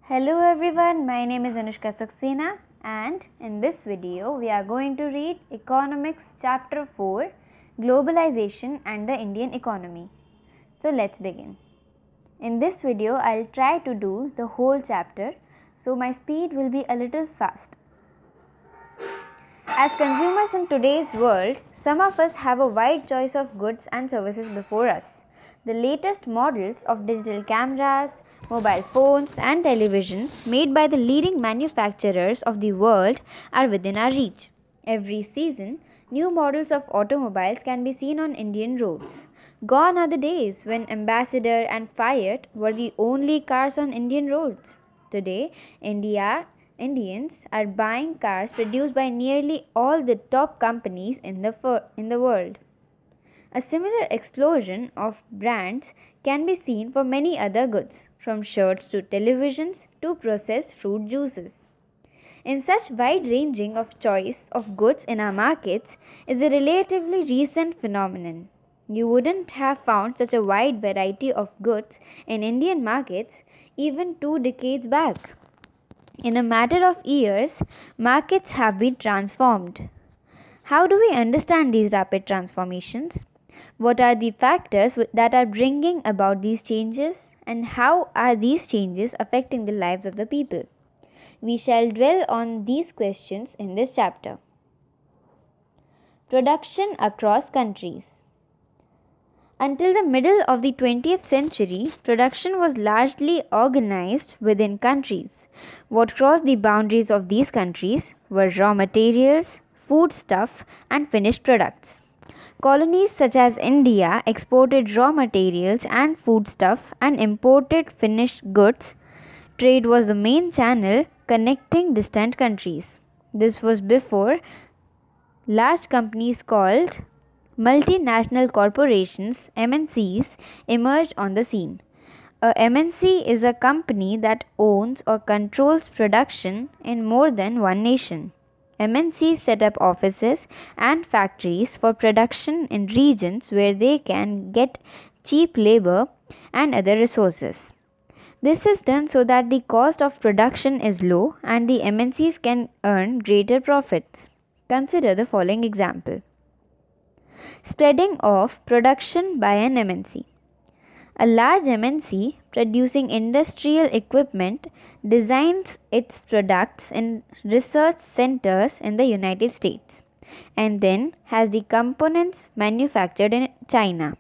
Hello everyone, my name is Anushka Saxena and in this video we are going to read Economics Chapter 4 Globalization and the Indian Economy. So let's begin. In this video I'll try to do the whole chapter, so my speed will be a little fast. As consumers in today's world, some of us have a wide choice of goods and services before us. The latest models of digital cameras, mobile phones and televisions made by the leading manufacturers of the world are within our reach. Every season, new models of automobiles can be seen on Indian roads. Gone are the days when Ambassador and Fiat were the only cars on Indian roads. Today, Indians are buying cars produced by nearly all the top companies in the world. A similar explosion of brands can be seen for many other goods, from shirts to televisions to processed fruit juices. In such wide-ranging of choice of goods in our markets is a relatively recent phenomenon. You wouldn't have found such a wide variety of goods in Indian markets even 2 decades back. In a matter of years, markets have been transformed. How do we understand these rapid transformations? What are the factors that are bringing about these changes, and how are these changes affecting the lives of the people? We shall dwell on these questions in this chapter. Production across countries. Until the middle of the 20th century, production was largely organized within countries. What crossed the boundaries of these countries were raw materials, foodstuff, and finished products. Colonies such as India exported raw materials and foodstuff and imported finished goods. Trade was the main channel connecting distant countries. This was before large companies called multinational corporations, MNCs, emerged on the scene. A MNC is a company that owns or controls production in more than one nation. MNCs set up offices and factories for production in regions where they can get cheap labor and other resources. This is done so that the cost of production is low and the MNCs can earn greater profits. Consider the following example. Spreading of production by an MNC. A large MNC producing industrial equipment designs its products in research centers in the United States and then has the components manufactured in China.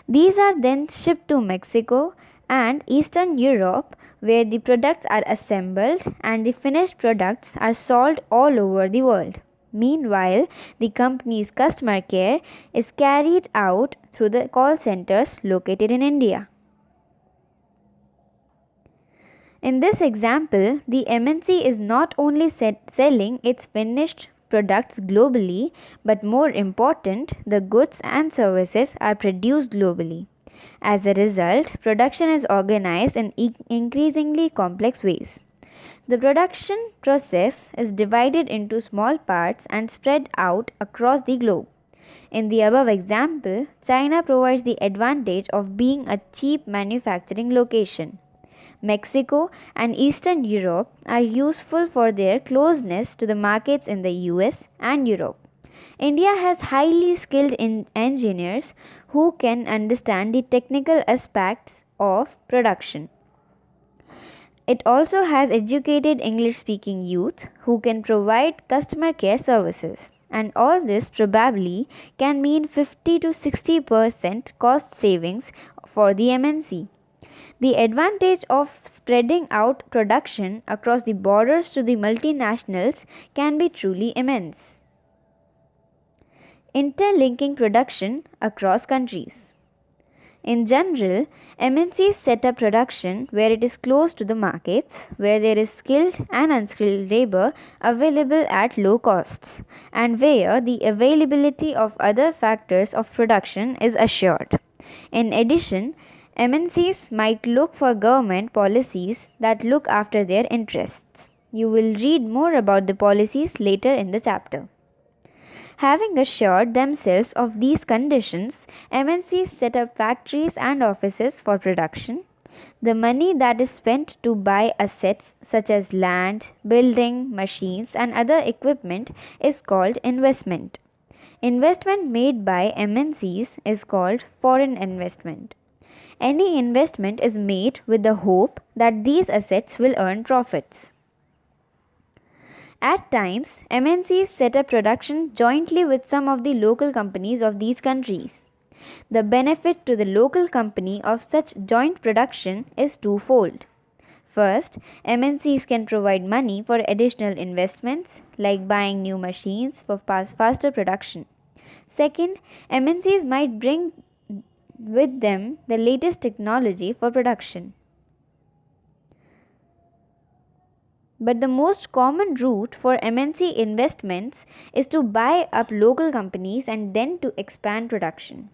These are then shipped to Mexico and Eastern Europe, where the products are assembled and the finished products are sold all over the world. Meanwhile, the company's customer care is carried out through the call centers located in India. In this example, the MNC is not only selling its finished products globally, but more important, the goods and services are produced globally. As a result, production is organized in increasingly complex ways. The production process is divided into small parts and spread out across the globe. In the above example, China provides the advantage of being a cheap manufacturing location. Mexico and Eastern Europe are useful for their closeness to the markets in the US and Europe. India has highly skilled engineers who can understand the technical aspects of production. It also has educated English-speaking youth who can provide customer care services. And all this probably can mean 50 to 60% cost savings for the MNC. The advantage of spreading out production across the borders to the multinationals can be truly immense. Interlinking production across countries. In general, MNCs set up production where it is close to the markets, where there is skilled and unskilled labor available at low costs, and where the availability of other factors of production is assured. In addition, MNCs might look for government policies that look after their interests. You will read more about the policies later in the chapter. Having assured themselves of these conditions, MNCs set up factories and offices for production. The money that is spent to buy assets such as land, building, machines, and other equipment is called investment. Investment made by MNCs is called foreign investment. Any investment is made with the hope that these assets will earn profits. At times, MNCs set up production jointly with some of the local companies of these countries. The benefit to the local company of such joint production is twofold. First, MNCs can provide money for additional investments like buying new machines for faster production. Second, MNCs might bring with them the latest technology for production. But the most common route for MNC investments is to buy up local companies and then to expand production.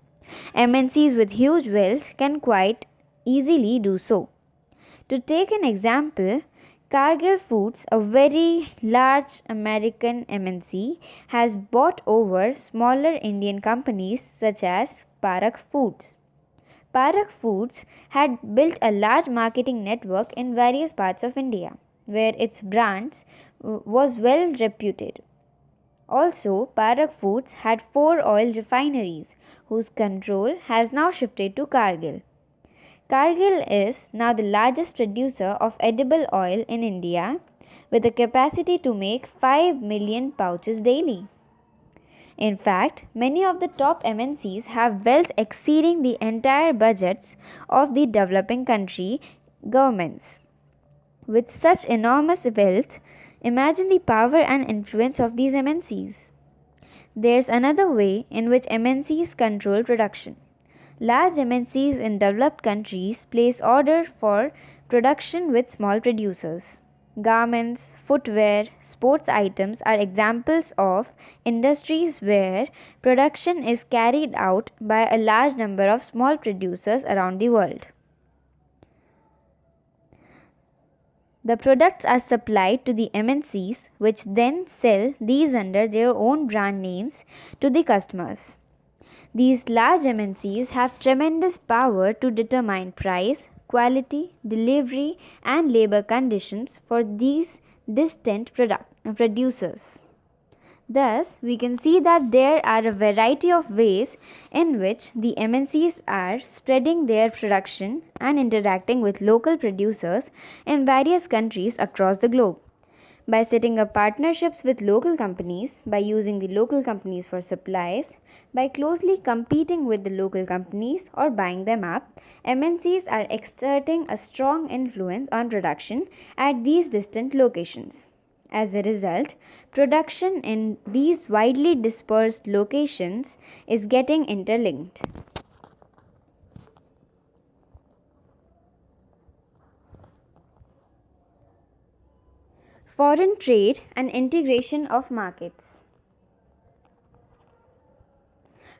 MNCs with huge wealth can quite easily do so. To take an example, Cargill Foods, a very large American MNC, has bought over smaller Indian companies such as Parak Foods. Parak Foods had built a large marketing network in various parts of India, where its brands was well reputed. Also, Parak Foods had 4 oil refineries, whose control has now shifted to Cargill. Cargill is now the largest producer of edible oil in India, with a capacity to make 5 million pouches daily. In fact, many of the top MNCs have wealth exceeding the entire budgets of the developing country governments. With such enormous wealth, imagine the power and influence of these MNCs. There's another way in which MNCs control production. Large MNCs in developed countries place orders for production with small producers. Garments, footwear, sports items are examples of industries where production is carried out by a large number of small producers around the world. The products are supplied to the MNCs, which then sell these under their own brand names to the customers. These large MNCs have tremendous power to determine price, quality, delivery, and labor conditions for these distant producers. Thus, we can see that there are a variety of ways in which the MNCs are spreading their production and interacting with local producers in various countries across the globe. By setting up partnerships with local companies, by using the local companies for supplies, by closely competing with the local companies or buying them up, MNCs are exerting a strong influence on production at these distant locations. As a result, production in these widely dispersed locations is getting interlinked. Foreign trade and integration of markets.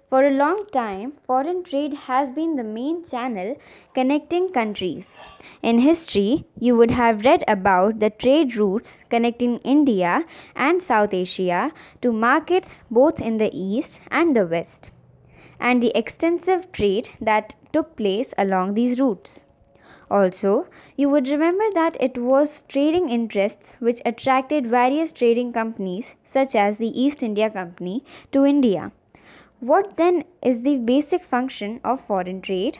For a long time, foreign trade has been the main channel connecting countries. In history, you would have read about the trade routes connecting India and South Asia to markets both in the East and the West, and the extensive trade that took place along these routes. Also, you would remember that it was trading interests which attracted various trading companies such as the East India Company to India. What then is the basic function of foreign trade?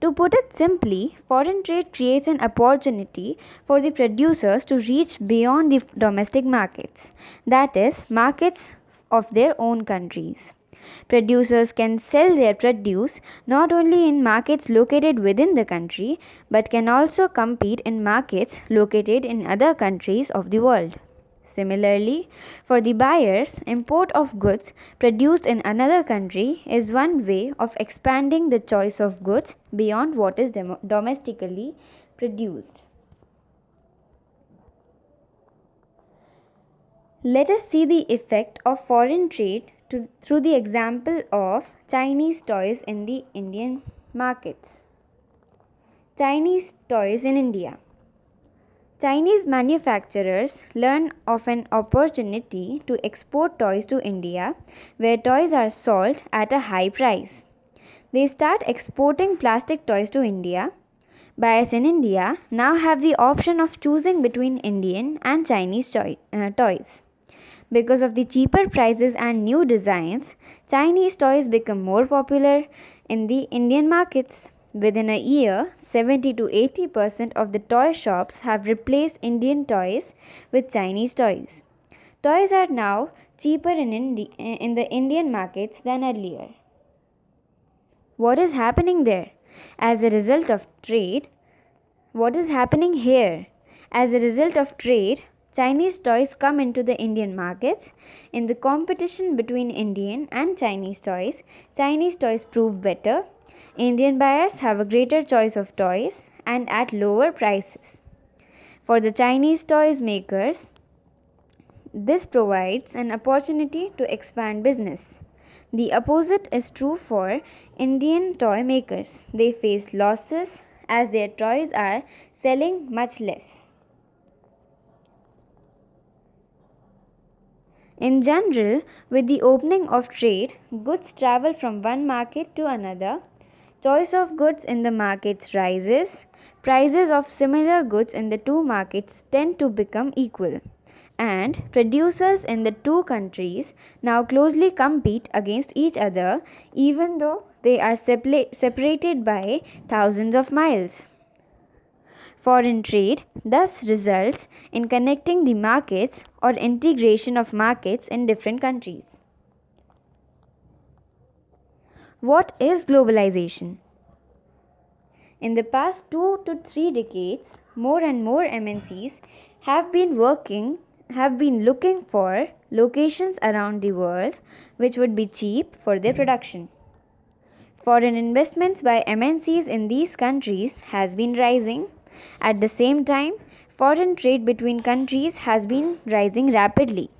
To put it simply, foreign trade creates an opportunity for the producers to reach beyond the domestic markets, that is, markets of their own countries. Producers can sell their produce not only in markets located within the country, but can also compete in markets located in other countries of the world. Similarly, for the buyers, import of goods produced in another country is one way of expanding the choice of goods beyond what is domestically produced. Let us see the effect of foreign trade through the example of Chinese toys in the Indian markets. Chinese toys in India. Chinese manufacturers learn of an opportunity to export toys to India, where toys are sold at a high price. They start exporting plastic toys to India. Buyers in India now have the option of choosing between Indian and Chinese toys. Because of the cheaper prices and new designs, Chinese toys become more popular in the Indian markets. Within a year, 70 to 80% of the toy shops have replaced Indian toys with Chinese toys. Toys are now cheaper in the Indian markets than earlier. What is happening there? As a result of trade, what is happening here? As a result of trade, Chinese toys come into the Indian markets. In the competition between Indian and Chinese toys prove better. Indian buyers have a greater choice of toys and at lower prices. For the Chinese toys makers, this provides an opportunity to expand business. The opposite is true for Indian toy makers. They face losses as their toys are selling much less. In general, with the opening of trade, goods travel from one market to another. Choice of goods in the markets rises. Prices of similar goods in the two markets tend to become equal. And producers in the two countries now closely compete against each other, even though they are separated by thousands of miles. Foreign trade thus results in connecting the markets or integration of markets in different countries. What is globalization? In the past 2 to 3 decades, more and more MNCs have been looking for locations around the world which would be cheap for their production. Foreign investments by MNCs in these countries has been rising. At the same time, foreign trade between countries has been rising rapidly.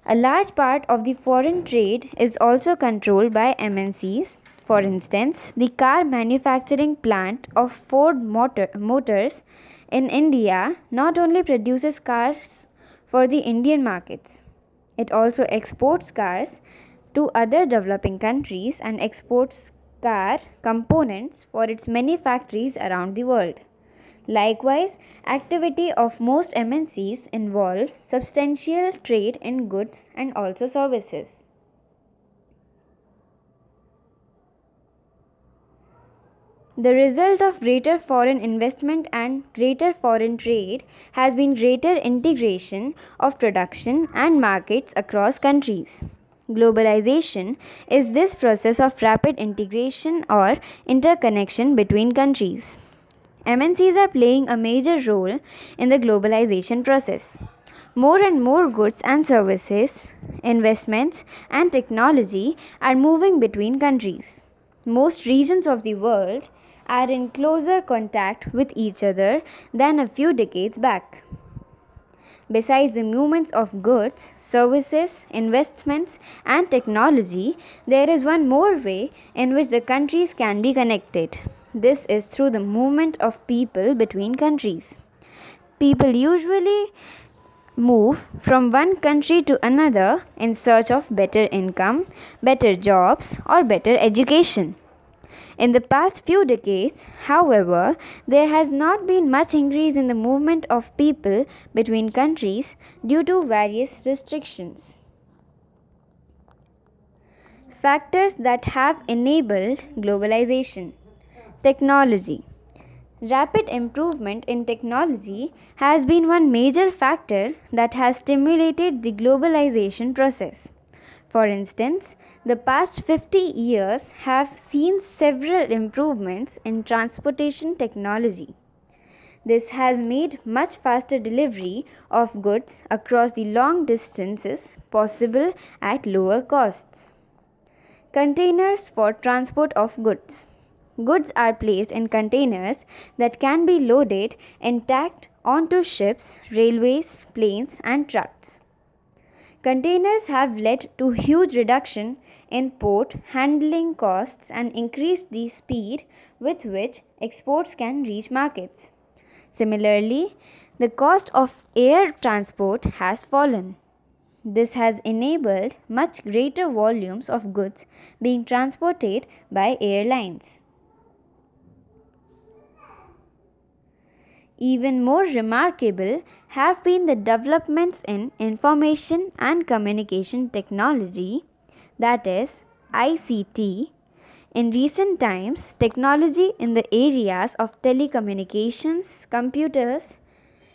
A large part of the foreign trade is also controlled by MNCs. For instance, the car manufacturing plant of Ford Motors in India not only produces cars for the Indian markets, it also exports cars to other developing countries and exports car components for its many factories around the world. Likewise, activity of most MNCs involve substantial trade in goods and also services. The result of greater foreign investment and greater foreign trade has been greater integration of production and markets across countries. Globalization is this process of rapid integration or interconnection between countries. MNCs are playing a major role in the globalization process. More and more goods and services, investments, and technology are moving between countries. Most regions of the world are in closer contact with each other than a few decades back. Besides the movements of goods, services, investments, and technology, there is one more way in which the countries can be connected. This is through the movement of people between countries. People usually move from one country to another in search of better income, better jobs, or better education. In the past few decades, however, there has not been much increase in the movement of people between countries due to various restrictions. Factors that have enabled globalization. Technology. Rapid improvement in technology has been one major factor that has stimulated the globalization process. For instance, the past 50 years have seen several improvements in transportation technology. This has made much faster delivery of goods across the long distances possible at lower costs. Containers for transport of goods. Goods are placed in containers that can be loaded intact onto ships, railways, planes, and trucks. Containers have led to huge reduction in port handling costs and increased the speed with which exports can reach markets. Similarly, the cost of air transport has fallen. This has enabled much greater volumes of goods being transported by airlines. Even more remarkable have been the developments in information and communication technology, that is, ICT. In recent times, technology in the areas of telecommunications, computers,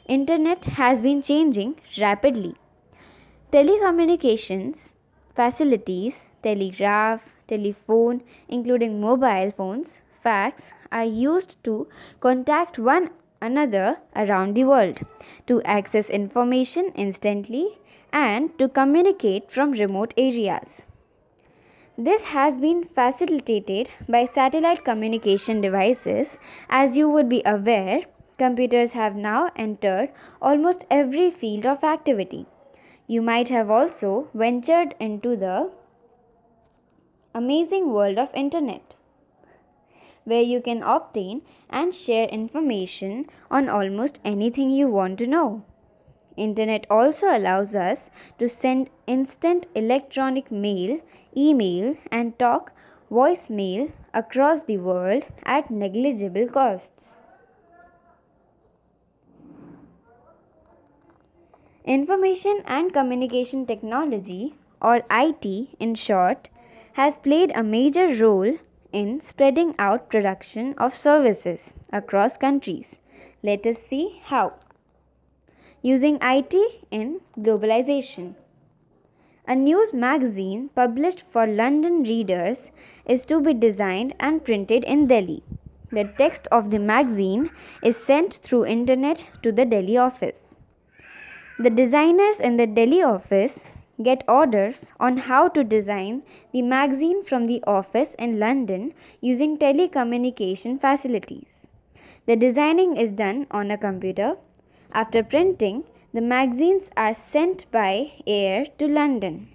internet has been changing rapidly. Telecommunications facilities, telegraph, telephone, including mobile phones, fax, are used to contact one another around the world, to access information instantly, and to communicate from remote areas. This has been facilitated by satellite communication devices. As you would be aware, computers have now entered almost every field of activity. You might have also ventured into the amazing world of internet, where you can obtain and share information on almost anything you want to know. Internet also allows us to send instant electronic mail, email, and talk voicemail across the world at negligible costs. Information and communication technology, or IT in short, has played a major role in spreading out production of services across countries. Let us see how. Using IT in globalization. A news magazine published for London readers is to be designed and printed in Delhi. The text of the magazine is sent through internet to the Delhi office. The designers in the Delhi office get orders on how to design the magazine from the office in London using telecommunication facilities. The designing is done on a computer. After printing, the magazines are sent by air to London.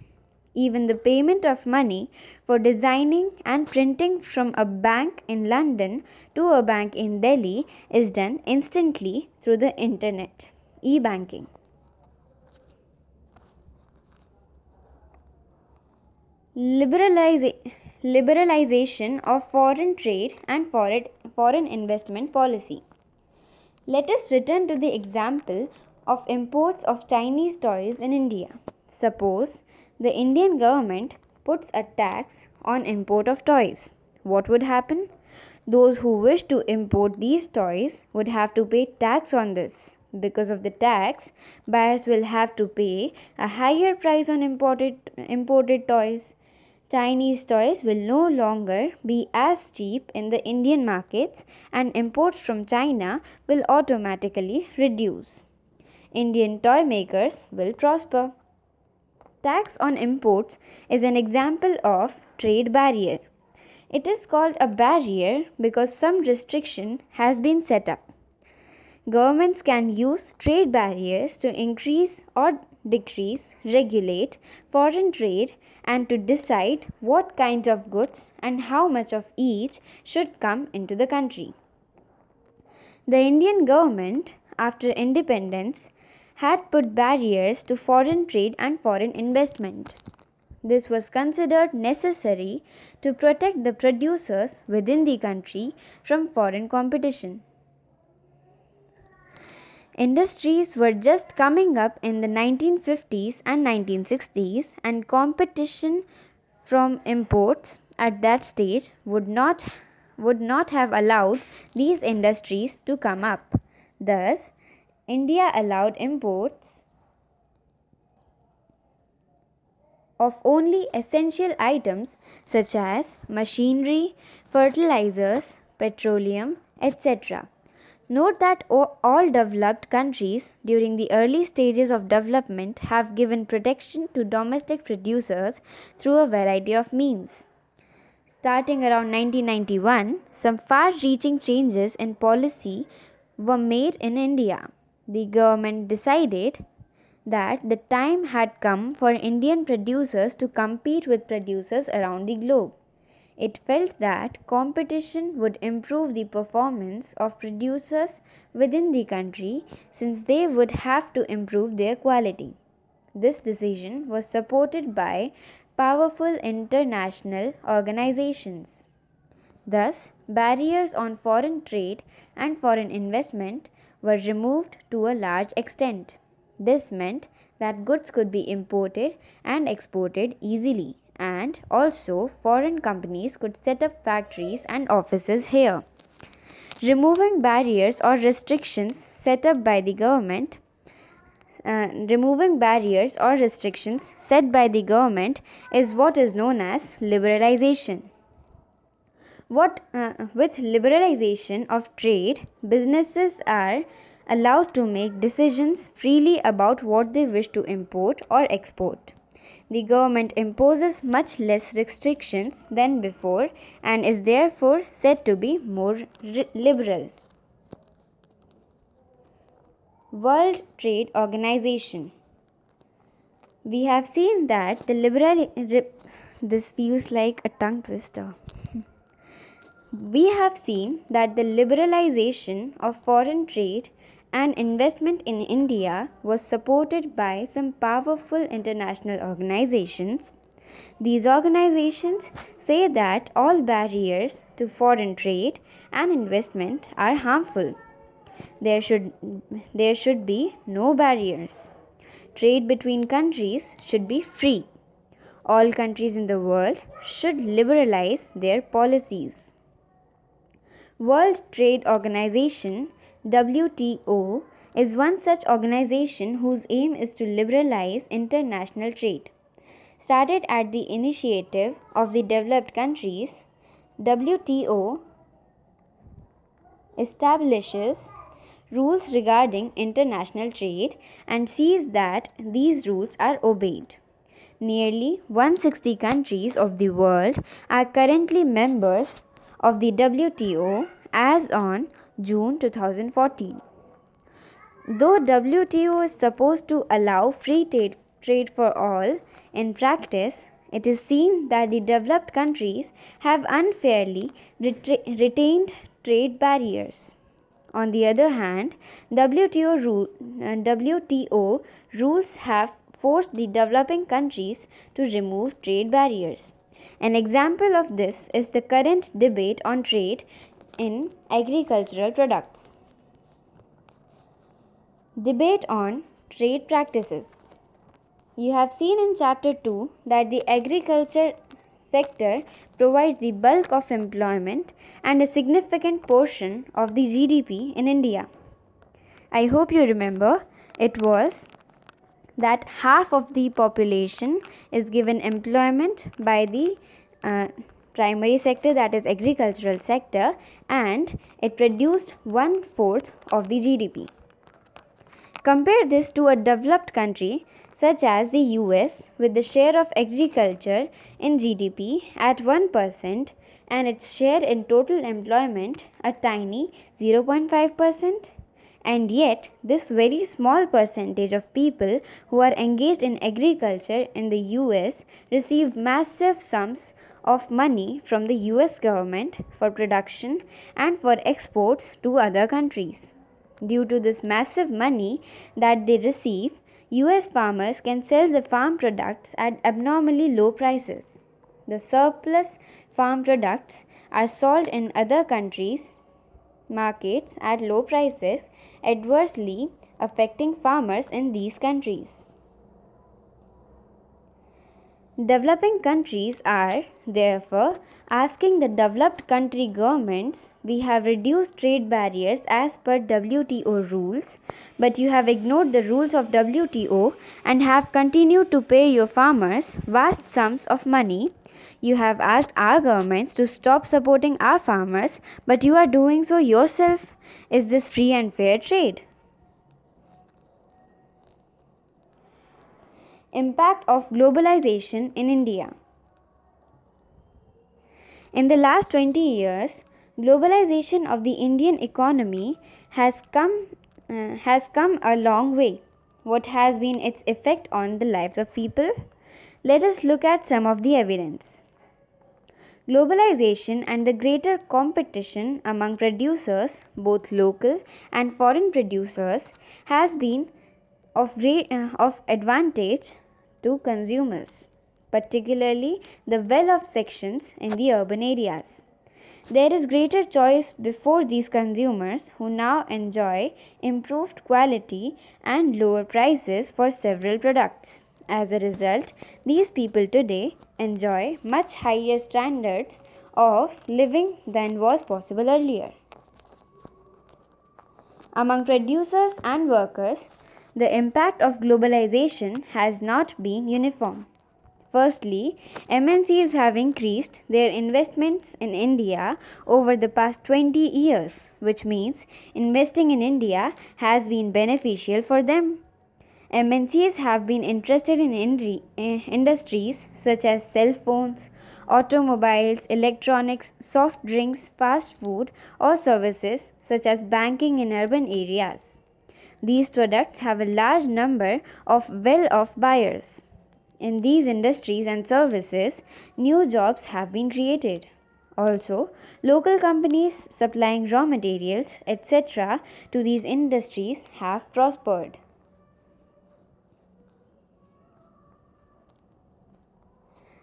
Even the payment of money for designing and printing from a bank in London to a bank in Delhi is done instantly through the internet, e-banking. Liberalization of foreign trade and foreign investment policy. Let us return to the example of imports of Chinese toys in India. Suppose the Indian government puts a tax on import of toys. What would happen? Those who wish to import these toys would have to pay tax on this. Because of the tax, buyers will have to pay a higher price on imported toys. Chinese toys will no longer be as cheap in the Indian markets, and imports from China will automatically reduce. Indian toy makers will prosper. Tax on imports is an example of trade barrier. It is called a barrier because some restriction has been set up. Governments can use trade barriers to increase or decrease, regulate foreign trade, and to decide what kinds of goods and how much of each should come into the country. The Indian government, after independence, had put barriers to foreign trade and foreign investment. This was considered necessary to protect the producers within the country from foreign competition. Industries were just coming up in the 1950s and 1960s, and competition from imports at that stage would not have allowed these industries to come up. Thus, India allowed imports of only essential items such as machinery, fertilizers, petroleum, etc. Note that all developed countries during the early stages of development have given protection to domestic producers through a variety of means. Starting around 1991, some far-reaching changes in policy were made in India. The government decided that the time had come for Indian producers to compete with producers around the globe. It felt that competition would improve the performance of producers within the country, since they would have to improve their quality. This decision was supported by powerful international organizations. Thus, barriers on foreign trade and foreign investment were removed to a large extent. This meant that goods could be imported and exported easily, and also foreign companies could set up factories and offices here. Removing barriers or restrictions set up by the government Removing barriers or restrictions set by the government is what is known as liberalization. With liberalization of trade, businesses are allowed to make decisions freely about what they wish to import or export. The government imposes much less restrictions than before and is therefore said to be more liberal. World Trade Organization. We have seen that this feels like a tongue twister. We have seen that the liberalization of foreign trade and investment in India was supported by some powerful international organizations. These organizations say that all barriers to foreign trade and investment are harmful. There should be no barriers. Trade between countries should be free. All countries in the world should liberalize their policies. World Trade Organization (WTO) is one such organization whose aim is to liberalize international trade. Started at the initiative of the developed countries, WTO establishes rules regarding international trade and sees that these rules are obeyed. Nearly 160 countries of the world are currently members of the WTO as on June 2014. Though WTO is supposed to allow free trade for all, in practice it is seen that the developed countries have unfairly retained trade barriers. On the other hand, WTO rules have forced the developing countries to remove trade barriers. An example of this is the current debate on trade in agricultural products. Debate on trade practices. You have seen in Chapter 2 that the agriculture sector provides the bulk of employment and a significant portion of the GDP in India. I hope you remember it was that half of the population is given employment by the primary sector, that is agricultural sector, and it produced 1/4 of the GDP. Compare this to a developed country such as the US with the share of agriculture in GDP at 1% and its share in total employment a tiny 0.5%. And yet, this very small percentage of people who are engaged in agriculture in the US receive massive sums of money from the US government for production and for exports to other countries. Due to this massive money that they receive, US farmers can sell the farm products at abnormally low prices. The surplus farm products are sold in other countries' markets at low prices, adversely affecting farmers in these countries. Developing countries are, therefore, asking the developed country governments, we have reduced trade barriers as per WTO rules, but you have ignored the rules of WTO and have continued to pay your farmers vast sums of money. You have asked our governments to stop supporting our farmers, but you are doing so yourself. Is this free and fair trade? Impact of globalization in India. In the last 20 years, globalization of the Indian economy has come a long way. What has been its effect on the lives of people? Let us look at some of the evidence. Globalization and the greater competition among producers, both local and foreign producers, has been of advantage to consumers, particularly the well-off sections in the urban areas. There is greater choice before these consumers who now enjoy improved quality and lower prices for several products. As a result, these people today enjoy much higher standards of living than was possible earlier. Among producers and workers, the impact of globalization has not been uniform. Firstly, MNCs have increased their investments in India over the past 20 years, which means investing in India has been beneficial for them. MNCs have been interested in industries such as cell phones, automobiles, electronics, soft drinks, fast food, or services such as banking in urban areas. These products have a large number of well-off buyers. In these industries and services, new jobs have been created. Also, local companies supplying raw materials, etc., to these industries have prospered.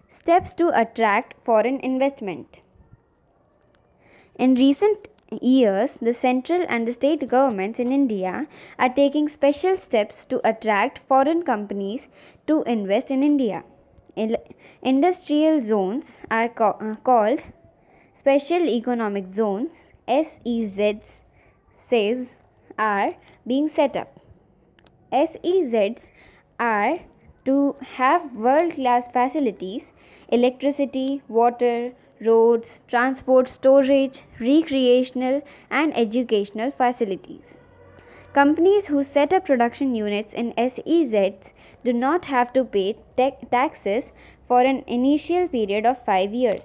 Steps to attract foreign investment. In recent years, the central and the state governments in India are taking special steps to attract foreign companies to invest in India. Industrial zones are called Special Economic Zones (SEZs) are being set up. SEZs are to have world-class facilities, electricity, water, roads, transport, storage, recreational and educational facilities. Companies who set up production units in SEZs do not have to pay taxes for an initial period of 5 years.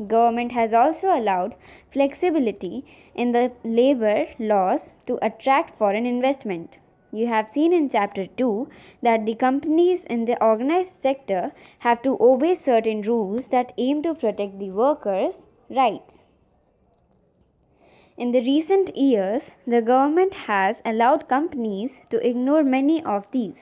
Government has also allowed flexibility in the labor laws to attract foreign investment. You have seen in chapter 2 that the companies in the organized sector have to obey certain rules that aim to protect the workers' rights. In the recent years, the government has allowed companies to ignore many of these.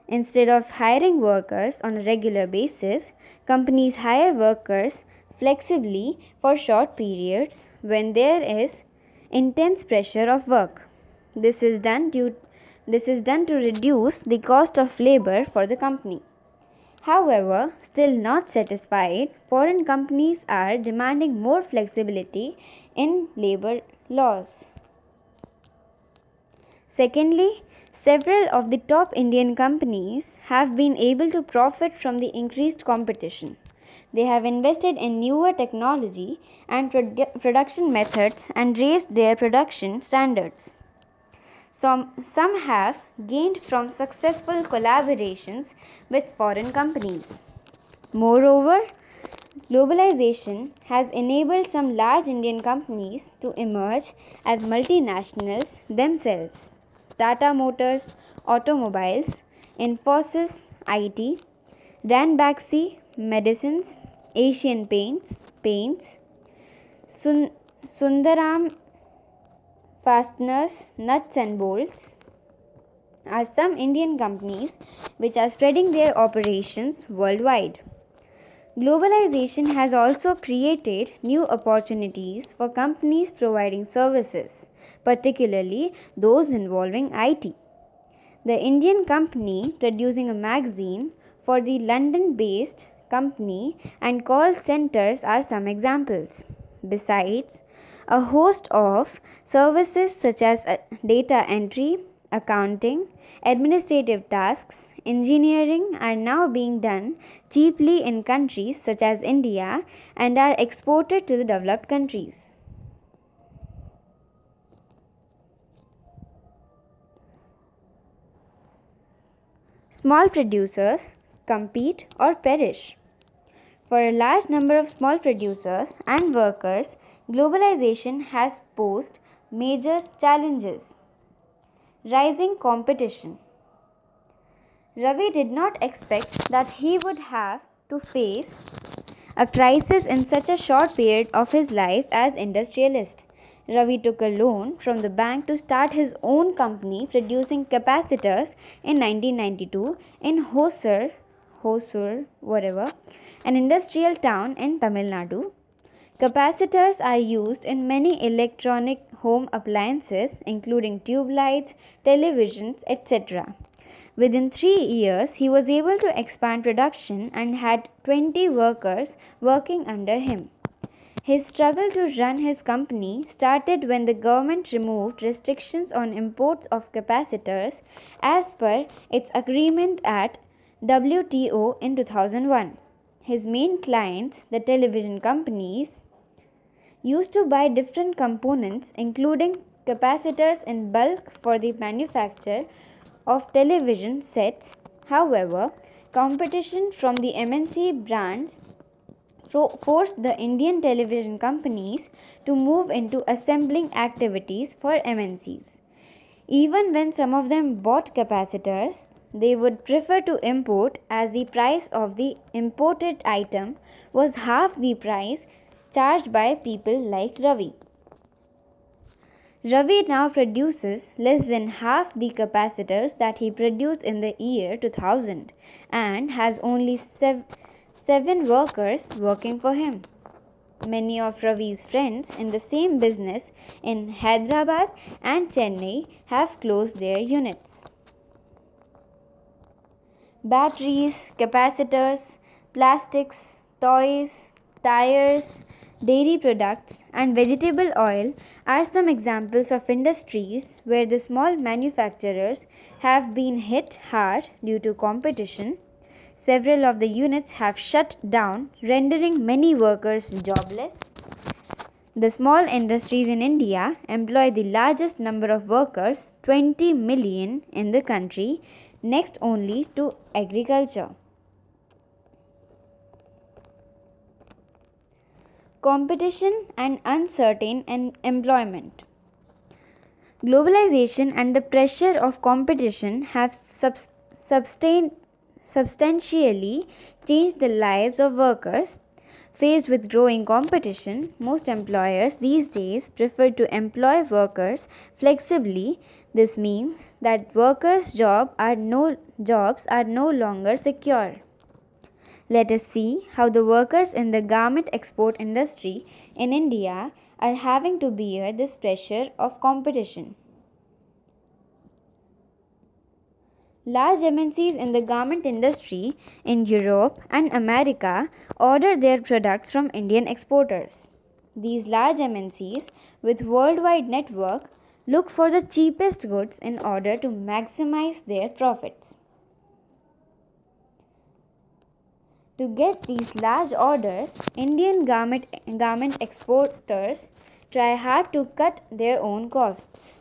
Instead of hiring workers on a regular basis, companies hire workers flexibly for short periods when there is intense pressure of work. This is done to reduce the cost of labor for the company. However, still not satisfied, foreign companies are demanding more flexibility in labor laws. Secondly, several of the top Indian companies have been able to profit from the increased competition. They have invested in newer technology and production methods and raised their production standards. Some have gained from successful collaborations with foreign companies. Moreover, globalization has enabled some large Indian companies to emerge as multinationals themselves. Tata Motors Automobiles, Infosys IT, Ranbaxy Medicines, Asian Paints, Sundaram Fasteners, Nuts and Bolts are some Indian companies which are spreading their operations worldwide. Globalization has also created new opportunities for companies providing services, particularly those involving IT. The Indian company producing a magazine for the London-based company and call centers are some examples. Besides, a host of services such as data entry, accounting, administrative tasks, engineering are now being done cheaply in countries such as India and are exported to the developed countries. Small producers compete or perish. For a large number of small producers and workers, globalization has posed major challenges. Rising competition. Ravi did not expect that he would have to face a crisis in such a short period of his life as industrialist. Ravi took a loan from the bank to start his own company producing capacitors in 1992 in Hosur, whatever, an industrial town in Tamil Nadu. Capacitors are used in many electronic home appliances, including tube lights, televisions, etc. Within 3 years, he was able to expand production and had 20 workers working under him. His struggle to run his company started when the government removed restrictions on imports of capacitors as per its agreement at WTO in 2001. His main clients, the television companies, used to buy different components including capacitors in bulk for the manufacture of television sets. However, competition from the MNC brands forced the Indian television companies to move into assembling activities for MNCs. Even when some of them bought capacitors, they would prefer to import as the price of the imported item was half the price charged by people like Ravi. Ravi now produces less than half the capacitors that he produced in the year 2000 and has only 7 workers working for him. Many of Ravi's friends in the same business in Hyderabad and Chennai have closed their units. Batteries, capacitors, plastics, toys, tires, dairy products, and vegetable oil are some examples of industries where the small manufacturers have been hit hard due to competition. Several of the units have shut down, rendering many workers jobless. The small industries in India employ the largest number of workers, 20 million in the country, next only to agriculture. Competition and uncertain employment. Globalization and the pressure of competition have substantially changed the lives of workers. Faced with growing competition, most employers these days prefer to employ workers flexibly. This means that workers' jobs are no longer secure. Let us see how the workers in the garment export industry in India are having to bear this pressure of competition. Large MNCs in the garment industry in Europe and America order their products from Indian exporters. These large MNCs with worldwide network look for the cheapest goods in order to maximize their profits. To get these large orders, Indian garment exporters try hard to cut their own costs.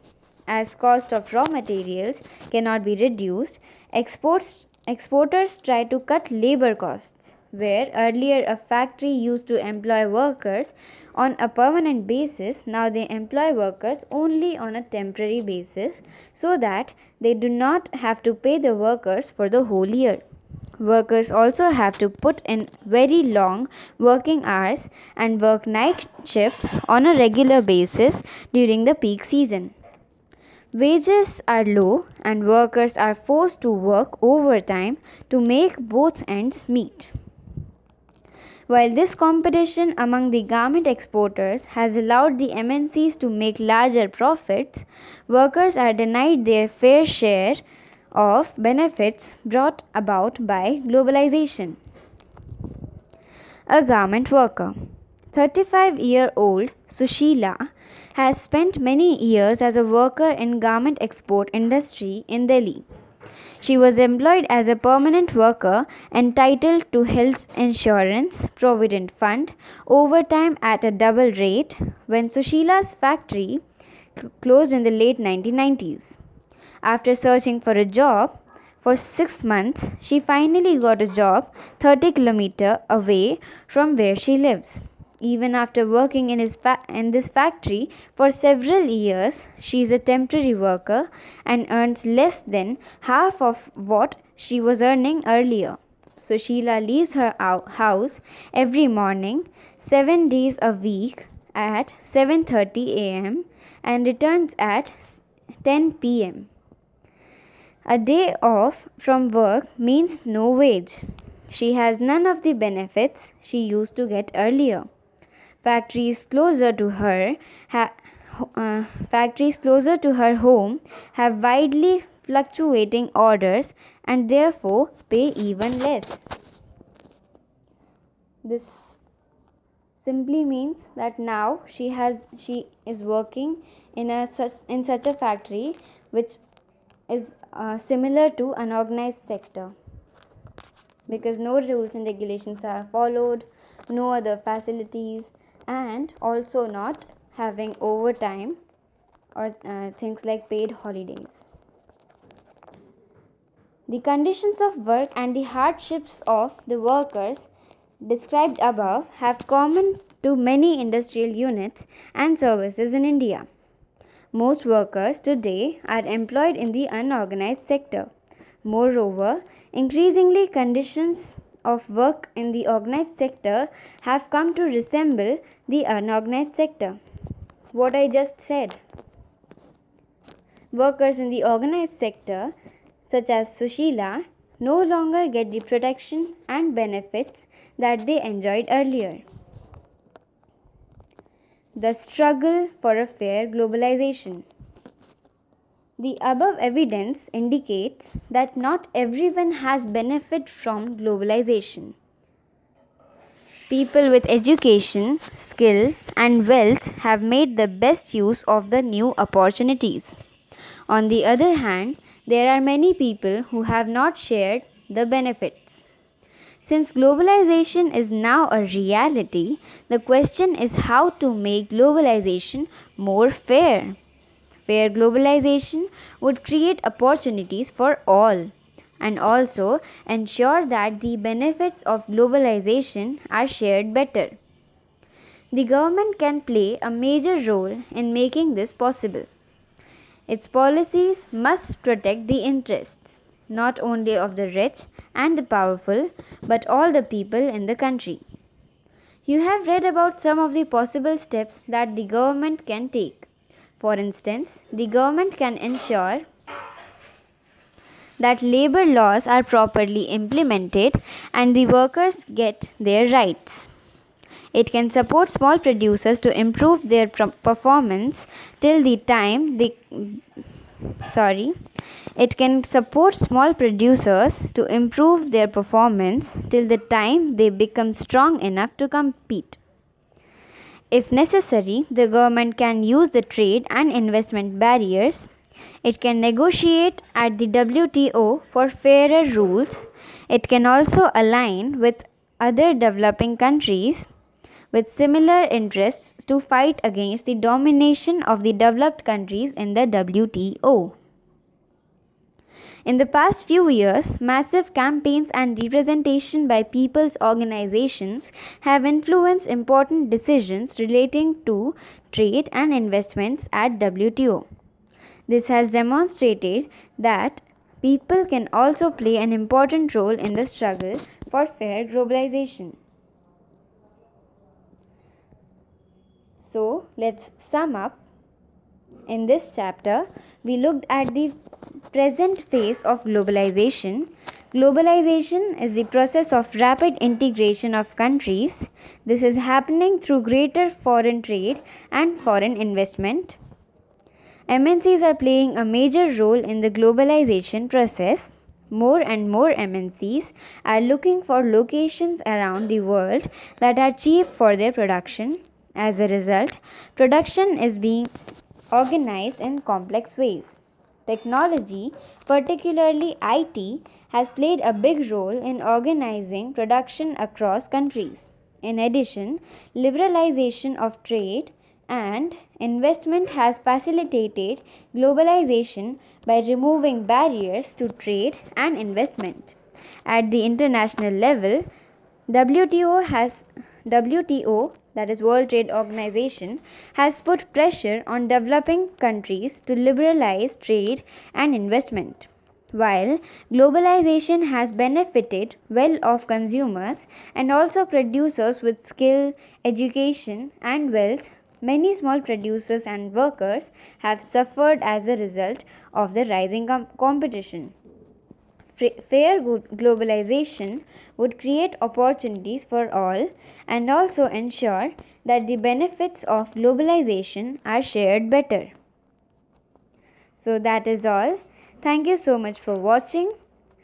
As cost of raw materials cannot be reduced, exporters try to cut labor costs. Where earlier a factory used to employ workers on a permanent basis, now they employ workers only on a temporary basis so that they do not have to pay the workers for the whole year. Workers also have to put in very long working hours and work night shifts on a regular basis during the peak season. Wages are low and workers are forced to work overtime to make both ends meet. While this competition among the garment exporters has allowed the MNCs to make larger profits, workers are denied their fair share of benefits brought about by globalization. A garment worker. 35-year-old Sushila has spent many years as a worker in garment export industry in Delhi. She was employed as a permanent worker entitled to health insurance, provident fund, overtime at a double rate when Sushila's factory closed in the late 1990s. After searching for a job for 6 months, she finally got a job 30 kilometers away from where she lives. Even after working in this factory for several years, she is a temporary worker and earns less than half of what she was earning earlier. So Sheila leaves her house every morning, 7 days a week, at 7:30 a.m. and returns at 10 p.m. A day off from work means no wage. She has none of the benefits she used to get earlier. Factories closer to her home have widely fluctuating orders and therefore pay even less. This simply means that now she is working in such a factory which is similar to unorganized sector, because no rules and regulations are followed, no other facilities, and also not having overtime or things like paid holidays. The conditions of work and the hardships of the workers described above have common to many industrial units and services in India. Most workers today are employed in the unorganized sector. Moreover, increasingly conditions of work in the organized sector have come to resemble the unorganized sector. What I just said. Workers in the organized sector, such as Sushila, no longer get the protection and benefits that they enjoyed earlier. The struggle for a fair globalization. The above evidence indicates that not everyone has benefit from globalization. People with education, skill, and wealth have made the best use of the new opportunities. On the other hand, there are many people who have not shared the benefits. Since globalization is now a reality, the question is how to make globalization more fair. Fair globalization would create opportunities for all and also ensure that the benefits of globalization are shared better. The government can play a major role in making this possible. Its policies must protect the interests not only of the rich and the powerful, but all the people in the country. You have read about some of the possible steps that the government can take. For instance, the government can ensure that labor laws are properly implemented and the workers get their rights. It can support small producers to improve their performance till the time they It can support small producers to improve their performance till the time they become strong enough to compete. If necessary, the government can use the trade and investment barriers. It can negotiate at the WTO for fairer rules. It can also align with other developing countries with similar interests to fight against the domination of the developed countries in the WTO. In the past few years, massive campaigns and representation by people's organizations have influenced important decisions relating to trade and investments at WTO. This has demonstrated that people can also play an important role in the struggle for fair globalization. So, let's sum up. In this chapter, we looked at the present phase of globalization. Globalization is the process of rapid integration of countries. This is happening through greater foreign trade and foreign investment. MNCs are playing a major role in the globalization process. More and more MNCs are looking for locations around the world that are cheap for their production. As a result, production is being organized in complex ways. Technology, particularly IT, has played a big role in organizing production across countries. In addition, liberalization of trade and investment has facilitated globalization by removing barriers to trade and investment. At the international level, WTO, that is World Trade Organization, has put pressure on developing countries to liberalize trade and investment. While globalization has benefited well-off consumers and also producers with skill, education, and wealth, Many small producers and workers have suffered as a result of the rising competition. Fair globalization would create opportunities for all and also ensure that the benefits of globalization are shared better. So that is all. Thank you so much for watching.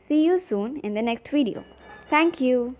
See you soon in the next video. Thank you.